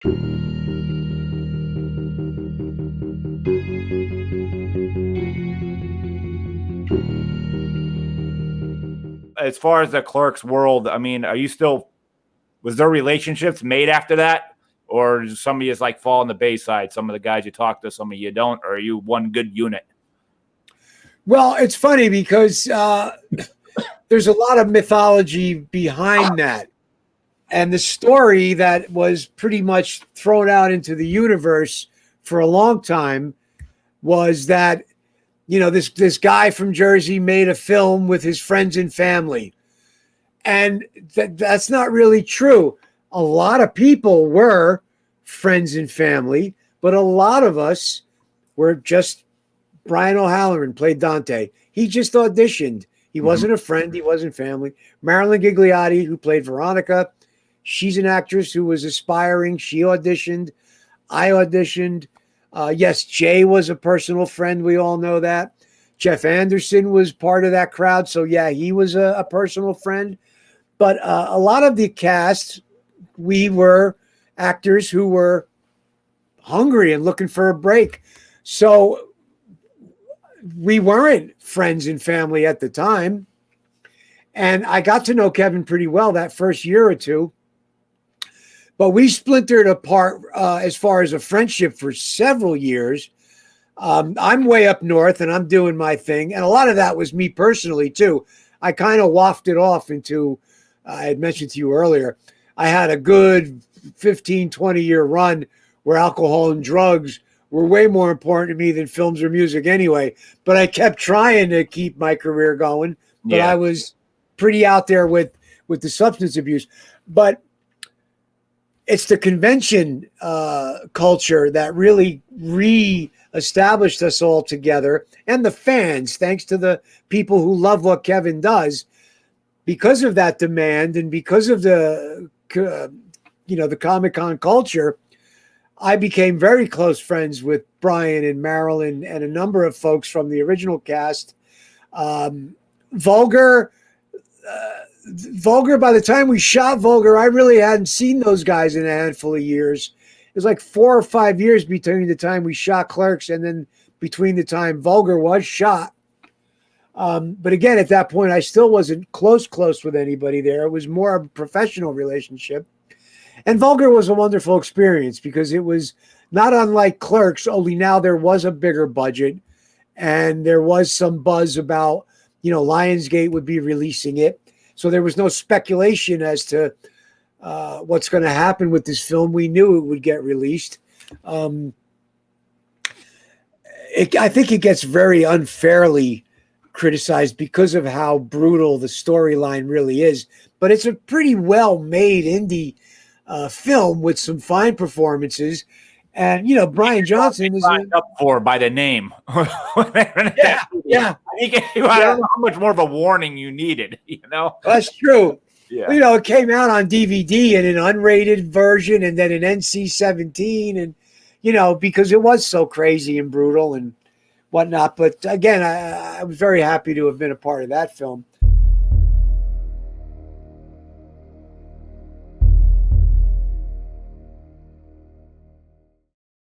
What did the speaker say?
As far as the Clerks world, I mean, was there relationships made after that? Or does some of you like fall on the Bayside? Some of the guys you talk to, some of you don't, or are you one good unit? Well, it's funny because there's a lot of mythology behind that. And the story that was pretty much thrown out into the universe for a long time was that, this guy from Jersey made a film with his friends and family. And that's not really true. A lot of people were friends and family, but a lot of us were just Brian O'Halloran played Dante. He just auditioned. He wasn't a friend. He wasn't family. Marilyn Gigliotti, who played Veronica, she's an actress who was aspiring. She auditioned. I auditioned. Yes, Jay was a personal friend. We all know that. Jeff Anderson was part of that crowd. So, yeah, he was a personal friend. But a lot of the cast, we were actors who were hungry and looking for a break. So we weren't friends and family at the time. And I got to know Kevin pretty well that first year or two. But we splintered apart as far as a friendship for several years. I'm way up north and I'm doing my thing. And a lot of that was me personally, too. I kind of wafted off into, I had mentioned to you earlier, I had a good 15, 20-year run where alcohol and drugs were way more important to me than films or music anyway. But I kept trying to keep my career going. But I was pretty out there with the substance abuse. But it's the convention culture that really re-established us all together, and the fans, thanks to the people who love what Kevin does. Because of that demand and because of the Comic-Con culture, I became very close friends with Brian and Marilyn and a number of folks from the original cast. Vulgar, by the time we shot Vulgar, I really hadn't seen those guys in a handful of years. It was like 4 or 5 years between the time we shot Clerks and then between the time Vulgar was shot. But again, at that point, I still wasn't close with anybody there. It was more a professional relationship. And Vulgar was a wonderful experience because it was not unlike Clerks, only now there was a bigger budget and there was some buzz about, Lionsgate would be releasing it. So there was no speculation as to what's going to happen with this film. We knew it would get released. I think it gets very unfairly criticized because of how brutal the storyline really is. But it's a pretty well-made indie film with some fine performances. And, Brian Johnson is signed up for by the name. Yeah. I don't know how much more of a warning you needed, That's true. Yeah. It came out on DVD in an unrated version and then an NC-17 and, because it was so crazy and brutal and whatnot. But again, I was very happy to have been a part of that film.